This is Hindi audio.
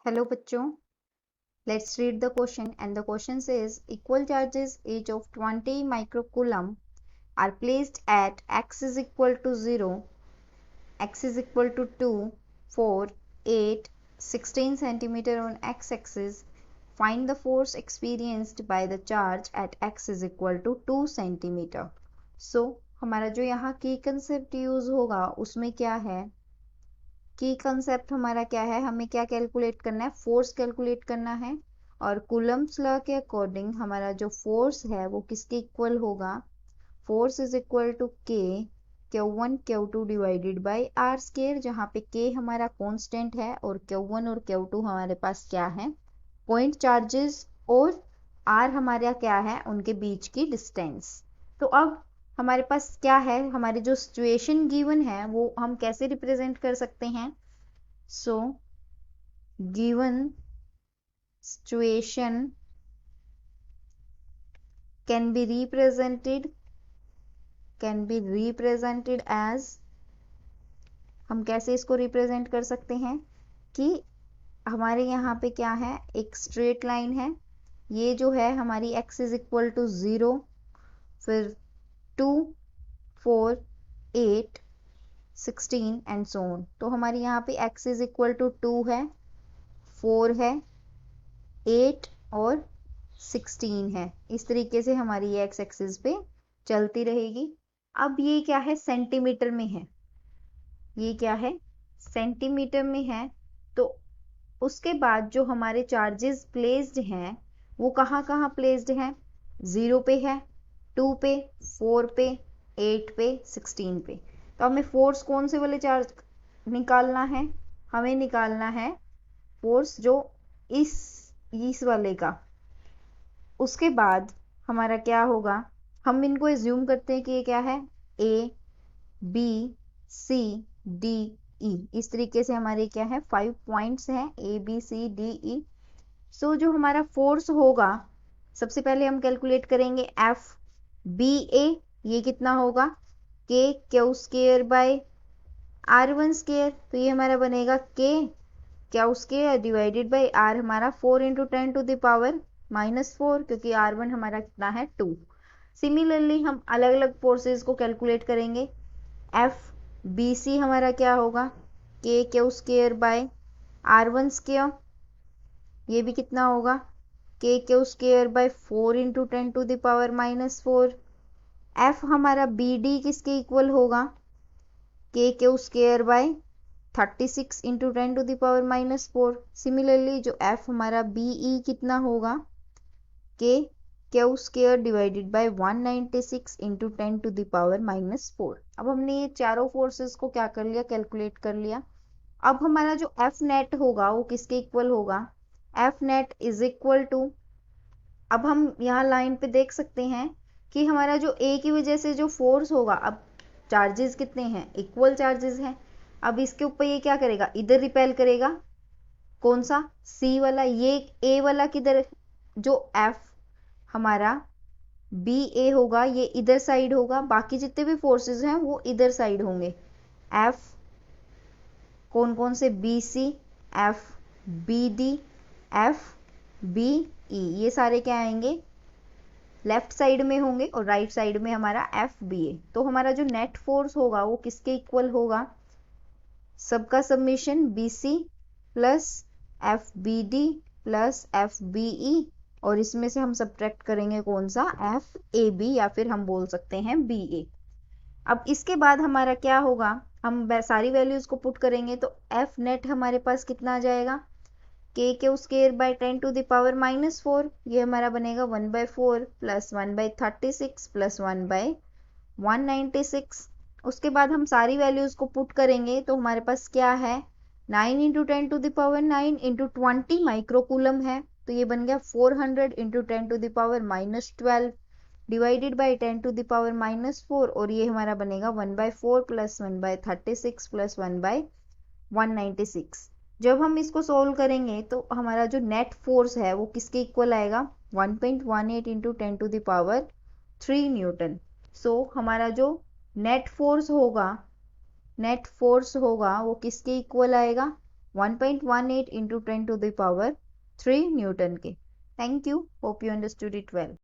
Hello बच्चों, let's read the question and the question says equal charges each of 20 microcoulomb are placed at x is equal to 0, x is equal to 2, 4, 8, 16 centimeter on x-axis. Find the force experienced by the charge at x is equal to 2 centimeter. So हमारा जो यहाँ की कंसेप्ट यूज होगा उसमें क्या है की कंसेप्ट हमारा क्या है, हमें क्या कैलकुलेट करना है, फोर्स कैलकुलेट करना है। और कूलम्ब्स लॉ के अकॉर्डिंग हमारा जो फोर्स है वो किसके इक्वल होगा, फोर्स इज इक्वल टू के Q1 Q2 divided by are square, जहाँ पे के हमारा कांस्टेंट है और Q1 और Q2 हमारे पास क्या है, पॉइंट चार्जेस, और आर हमारा क्या है, उनके बीच की डिस्टेंस। तो अब हमारे पास क्या है, हमारी जो सिचुएशन गिवन है वो हम कैसे रिप्रेजेंट कर सकते हैं। So given situation can be represented as, हम कैसे इसको रिप्रेजेंट कर सकते हैं कि हमारे यहाँ पे क्या है, एक स्ट्रेट लाइन है, ये जो है हमारी x इज इक्वल टू 0, फिर 2, 4, 8, 16 एंड सो ऑन। तो हमारी यहाँ पे x इज इक्वल टू 2 है, 4 है, 8 और 16 है। इस तरीके से हमारी ये x एक्सिस पे चलती रहेगी। अब ये क्या है, सेंटीमीटर में है, ये क्या है, सेंटीमीटर में है। तो उसके बाद जो हमारे चार्जेस प्लेस्ड हैं वो कहाँ कहाँ प्लेस्ड हैं, 0 पे है, 2 पे, 4 पे, 8 पे, 16 पे। तो हमें फोर्स कौन से वाले चार्ज निकालना है, हमें निकालना है फोर्स जो इस वाले का। उसके बाद हमारा क्या होगा, हम इनको एज्यूम करते हैं कि ये क्या है, A B C D E, इस तरीके से हमारे क्या है 5 पॉइंट्स हैं, A B C D E. सो जो हमारा फोर्स होगा, सबसे पहले हम कैलकुलेट करेंगे एफ बी ए, ये कितना होगा, K Q square by R one square. तो ये हमारा बनेगा K Q square divided by R, हमारा 4 इंटू 10 टू द पावर -4, क्योंकि आर वन हमारा कितना है 2। सिमिलरली हम अलग अलग फोर्सेस को कैलकुलेट करेंगे। एफ बी सी हमारा क्या होगा, K Q square by R one square, ये भी कितना होगा, K Q square by 4 into 10 to the power -4। F हमारा बी डी किसके इक्वल होगा, K Q square by 36 into 10 to the power -4। Similarly जो एफ हमारा बी ई कितना होगा, K Q square divided by 196 into 10 to the power -4। अब हमने ये चारों फोर्सेस को क्या कर लिया, कैलकुलेट कर लिया। अब हमारा जो एफ नेट होगा वो किसके इक्वल होगा, F net is equal to, अब हम यहाँ लाइन पे देख सकते हैं कि हमारा जो ए की वजह से जो फोर्स होगा, अब चार्जेस कितने हैं, इक्वल चार्जेस हैं। अब इसके ऊपर ये क्या करेगा, इधर रिपेल करेगा, कौन सा, सी वाला, ये ए वाला किधर, जो एफ हमारा बी ए होगा ये इधर साइड होगा, बाकी जितने भी फोर्सेस हैं वो इधर साइड होंगे। एफ कौन कौन से, B C, F B D, F B E, ये सारे क्या आएंगे, लेफ्ट साइड में होंगे, और राइट साइड में हमारा एफ बी ए। तो हमारा जो नेट फोर्स होगा वो किसके इक्वल होगा, सबका submission B C plus F B D plus F B E, और इसमें से हम सब्ट्रैक्ट करेंगे कौन सा, एफ ए बी, या फिर हम बोल सकते हैं बी ए। अब इसके बाद हमारा क्या होगा, हम सारी वैल्यूज को पुट करेंगे तो एफ नेट हमारे पास कितना आ जाएगा, K Q square by 10 to the power -4, ये हमारा बनेगा 1/4 प्लस 1/36 प्लस 1/196। उसके बाद हम सारी वैल्यूज को पुट करेंगे तो हमारे पास क्या है, 9 into 10 to the power 9 into 20 microcoulomb है, तो ये बन गया 400 into 10 to the power -12 divided by 10 to the power -4, और ये हमारा बनेगा 1/4 प्लस 1/36 प्लस 1/196। जब हम इसको सोल्व करेंगे तो हमारा जो नेट फोर्स है वो किसके इक्वल आएगा, 1.18 into 10 to the power 3 newton. So हमारा जो नेट फोर्स होगा वो किसके इक्वल आएगा, 1.18 into 10 to the power 3 Newton के। Thank you, hope you understood it well.